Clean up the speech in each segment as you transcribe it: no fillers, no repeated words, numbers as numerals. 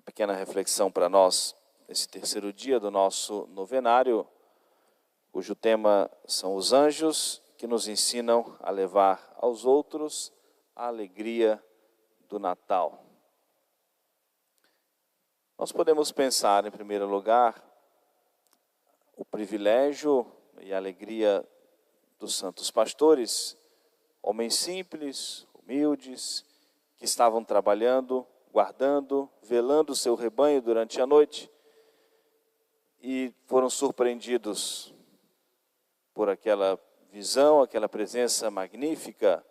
Pequena reflexão para nós, nesse terceiro dia do nosso novenário, cujo tema são os anjos que nos ensinam a levar aos outros a alegria do Natal. Nós podemos pensar, em primeiro lugar, o privilégio e a alegria dos santos pastores, homens simples, humildes, que estavam trabalhando, guardando, velando o seu rebanho durante a noite e foram surpreendidos por aquela visão, aquela presença magnífica,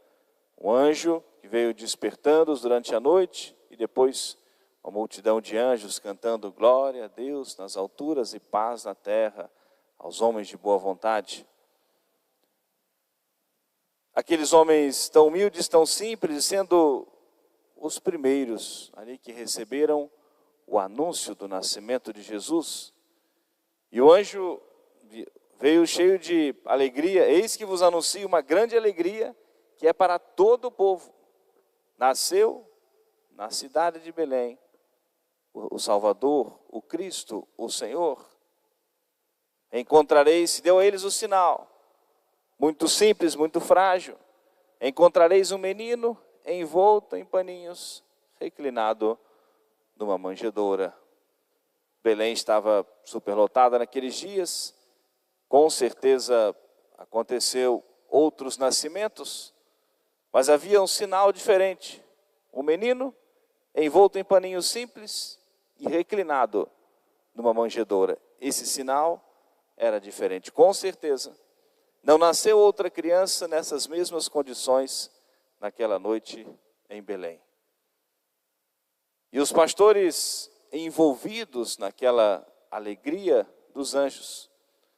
um anjo que veio despertando-os durante a noite e depois uma multidão de anjos cantando glória a Deus nas alturas e paz na terra aos homens de boa vontade. Aqueles homens tão humildes, tão simples, sendo os primeiros ali que receberam o anúncio do nascimento de Jesus. E o anjo veio cheio de alegria. Eis que vos anuncio uma grande alegria que é para todo o povo. Nasceu na cidade de Belém o Salvador, o Cristo, o Senhor. Encontrareis, deu a eles o sinal, muito simples, muito frágil. Encontrareis um menino envolto em paninhos, reclinado numa manjedoura. Belém estava superlotada naqueles dias. Com certeza aconteceu outros nascimentos, mas havia um sinal diferente. Um menino envolto em paninhos simples e reclinado numa manjedoura. Esse sinal era diferente, com certeza. Não nasceu outra criança nessas mesmas condições naquela noite em Belém. E os pastores envolvidos naquela alegria dos anjos,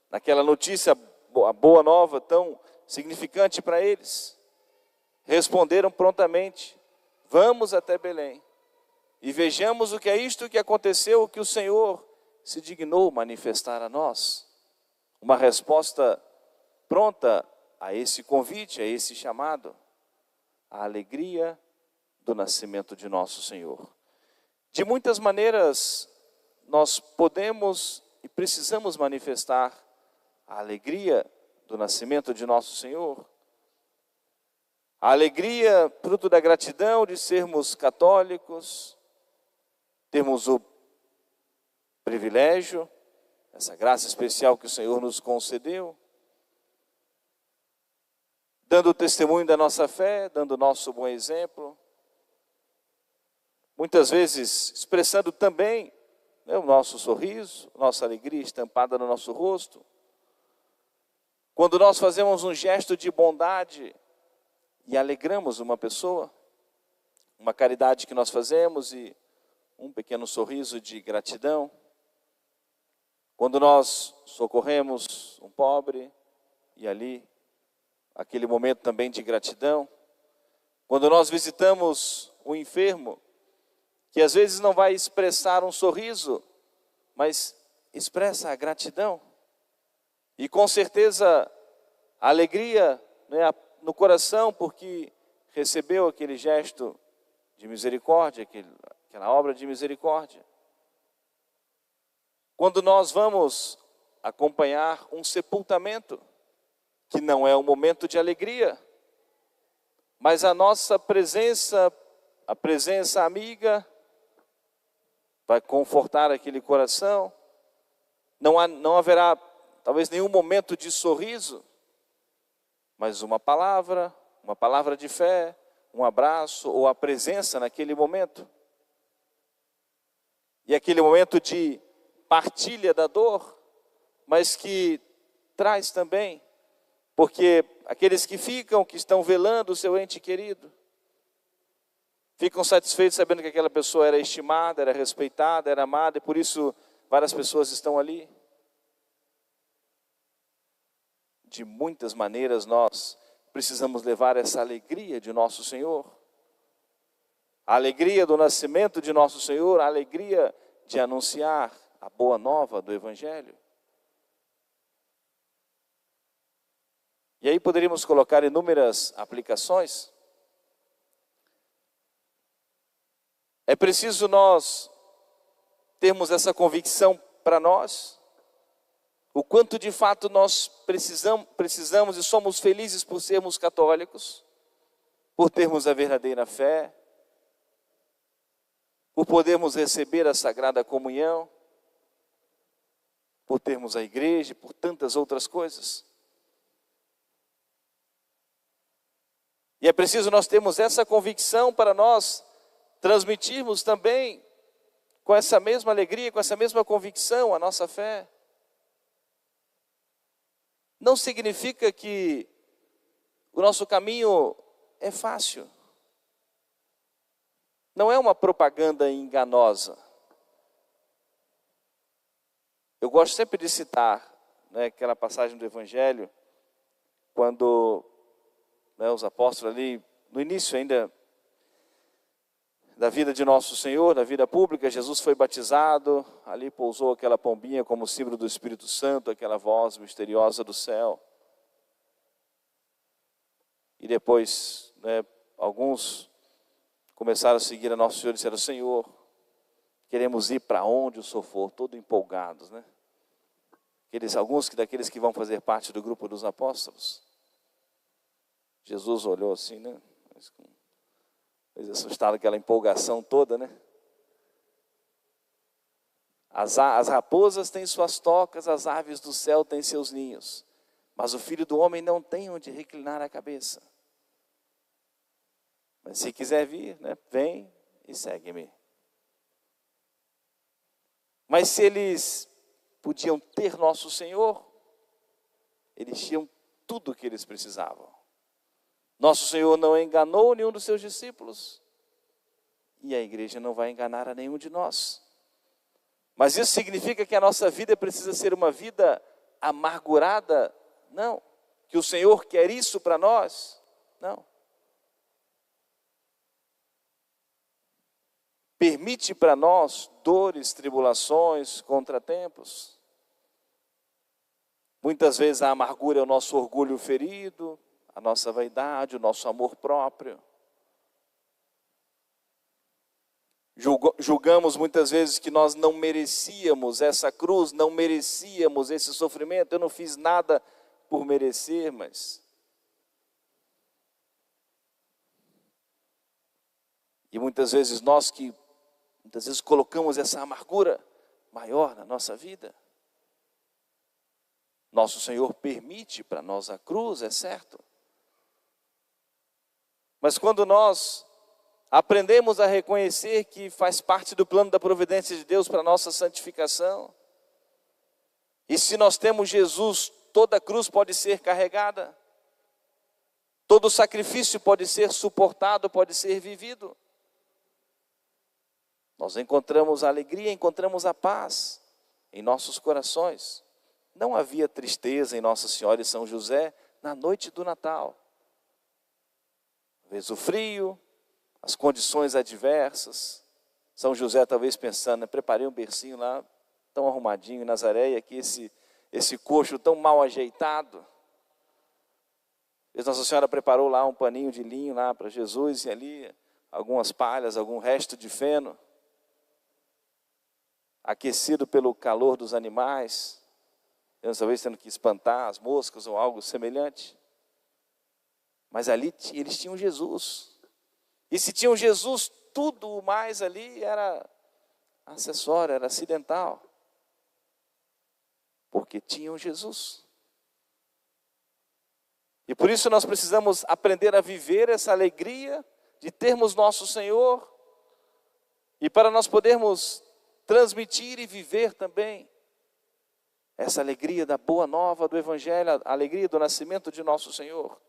naquela notícia, a boa nova tão significante para eles, responderam prontamente: vamos até Belém e vejamos o que é isto que aconteceu, o que o Senhor se dignou manifestar a nós. Uma resposta pronta a esse convite, a esse chamado, a alegria do nascimento de nosso Senhor. De muitas maneiras, nós podemos e precisamos manifestar a alegria do nascimento de nosso Senhor. A alegria, fruto da gratidão de sermos católicos, termos o privilégio, essa graça especial que o Senhor nos concedeu, dando o testemunho da nossa fé, dando o nosso bom exemplo, muitas vezes expressando também o nosso sorriso, nossa alegria estampada no nosso rosto. Quando nós fazemos um gesto de bondade e alegramos uma pessoa, uma caridade que nós fazemos e um pequeno sorriso de gratidão. Quando nós socorremos um pobre e ali, aquele momento também de gratidão. Quando nós visitamos um enfermo, que às vezes não vai expressar um sorriso, mas expressa a gratidão. E com certeza a alegria, né, no coração, porque recebeu aquele gesto de misericórdia, aquela obra de misericórdia. Quando nós vamos acompanhar um sepultamento, que não é um momento de alegria, mas a nossa presença, a presença amiga, vai confortar aquele coração. Não haverá talvez nenhum momento de sorriso, mas uma palavra de fé, um abraço ou a presença naquele momento. E aquele momento de partilha da dor, mas que traz também, porque aqueles que estão velando o seu ente querido, ficam satisfeitos sabendo que aquela pessoa era estimada, era respeitada, era amada, e por isso várias pessoas estão ali. De muitas maneiras nós precisamos levar essa alegria de nosso Senhor, a alegria do nascimento de nosso Senhor, a alegria de anunciar a boa nova do Evangelho. E aí poderíamos colocar inúmeras aplicações. É preciso nós termos essa convicção para nós, o quanto de fato nós precisamos e somos felizes por sermos católicos, por termos a verdadeira fé, por podermos receber a Sagrada Comunhão, por termos a igreja, por tantas outras coisas. E é preciso nós termos essa convicção para nós transmitirmos também com essa mesma alegria, com essa mesma convicção a nossa fé. Não significa que o nosso caminho é fácil. Não é uma propaganda enganosa. Eu gosto sempre de citar, né, aquela passagem do Evangelho, quando, né, os apóstolos ali, no início ainda da vida de nosso Senhor, da vida pública, Jesus foi batizado, ali pousou aquela pombinha como símbolo do Espírito Santo, aquela voz misteriosa do céu. E depois, né, alguns começaram a seguir a Nosso Senhor e disseram: Senhor, queremos ir para onde o Senhor for, todo empolgados, né? Alguns daqueles que vão fazer parte do grupo dos apóstolos. Jesus olhou assim, né? Assustado, aquela empolgação toda, né? As raposas têm suas tocas, as aves do céu têm seus ninhos, mas o Filho do Homem não tem onde reclinar a cabeça. Mas se quiser vir, né, vem e segue-me. Mas se eles podiam ter nosso Senhor, eles tinham tudo o que eles precisavam. Nosso Senhor não enganou nenhum dos seus discípulos, e a igreja não vai enganar a nenhum de nós. Mas isso significa que a nossa vida precisa ser uma vida amargurada? Não. Que o Senhor quer isso para nós? Não. Permite para nós dores, tribulações, contratempos. Muitas vezes a amargura é o nosso orgulho ferido, a nossa vaidade, o nosso amor próprio. Julgamos muitas vezes que nós não merecíamos essa cruz, não merecíamos esse sofrimento. Eu não fiz nada por merecer, mas... E muitas vezes colocamos essa amargura maior na nossa vida. Nosso Senhor permite para nós a cruz, é certo. Mas quando nós aprendemos a reconhecer que faz parte do plano da providência de Deus para a nossa santificação, e se nós temos Jesus, toda a cruz pode ser carregada, todo sacrifício pode ser suportado, pode ser vivido. Nós encontramos a alegria, encontramos a paz em nossos corações. Não havia tristeza em Nossa Senhora e São José na noite do Natal. Talvez o frio, as condições adversas. São José talvez pensando, né, preparei um bercinho lá, tão arrumadinho em Nazaré, e aqui esse coxo tão mal ajeitado. Nossa Senhora preparou lá um paninho de linho lá para Jesus, e ali algumas palhas, algum resto de feno, aquecido pelo calor dos animais, talvez tendo que espantar as moscas ou algo semelhante. Mas ali eles tinham Jesus. E se tinham Jesus, tudo o mais ali era acessório, era acidental. Porque tinham Jesus. E por isso nós precisamos aprender a viver essa alegria de termos nosso Senhor. E para nós podermos transmitir e viver também essa alegria da boa nova do Evangelho, a alegria do nascimento de nosso Senhor.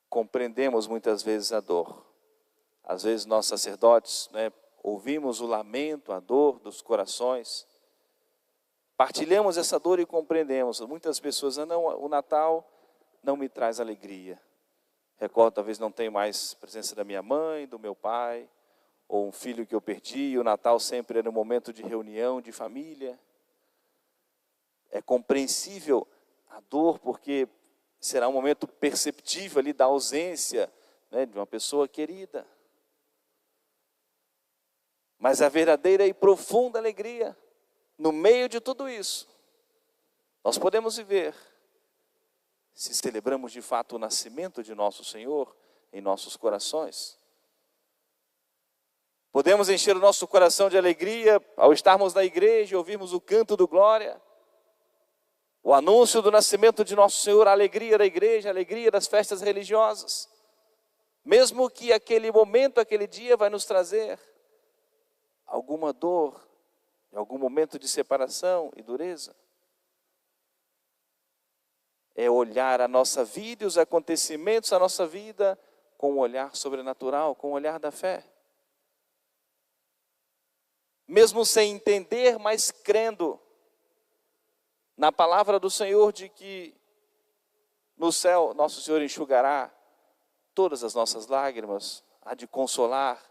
Compreendemos muitas vezes a dor. Às vezes nós sacerdotes, né, ouvimos o lamento, a dor dos corações. Partilhamos essa dor e compreendemos. Muitas pessoas, não, o Natal não me traz alegria. Recordo, talvez não tenho mais presença da minha mãe, do meu pai, ou um filho que eu perdi, e o Natal sempre era um momento de reunião, de família. É compreensível a dor, porque será um momento perceptível ali da ausência, né, de uma pessoa querida. Mas a verdadeira e profunda alegria, no meio de tudo isso, nós podemos viver se celebramos de fato o nascimento de nosso Senhor em nossos corações. Podemos encher o nosso coração de alegria ao estarmos na igreja e ouvirmos o canto do glória, o anúncio do nascimento de nosso Senhor, a alegria da igreja, a alegria das festas religiosas. Mesmo que aquele momento, aquele dia vai nos trazer alguma dor, algum momento de separação e dureza. É olhar a nossa vida e os acontecimentos da nossa vida com um olhar sobrenatural, com o olhar da fé. Mesmo sem entender, mas crendo na palavra do Senhor de que no céu nosso Senhor enxugará todas as nossas lágrimas, há de consolar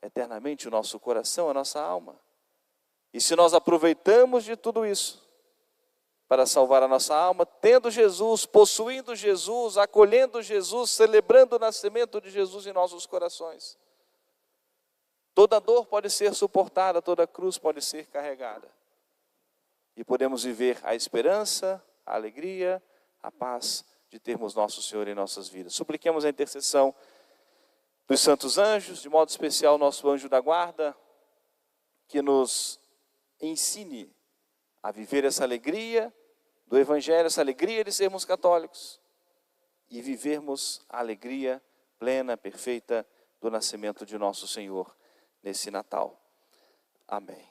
eternamente o nosso coração, a nossa alma. E se nós aproveitamos de tudo isso para salvar a nossa alma, tendo Jesus, possuindo Jesus, acolhendo Jesus, celebrando o nascimento de Jesus em nossos corações, toda dor pode ser suportada, toda cruz pode ser carregada. E podemos viver a esperança, a alegria, a paz de termos nosso Senhor em nossas vidas. Supliquemos a intercessão dos santos anjos, de modo especial nosso anjo da guarda, que nos ensine a viver essa alegria do Evangelho, essa alegria de sermos católicos e vivermos a alegria plena, perfeita do nascimento de nosso Senhor nesse Natal. Amém.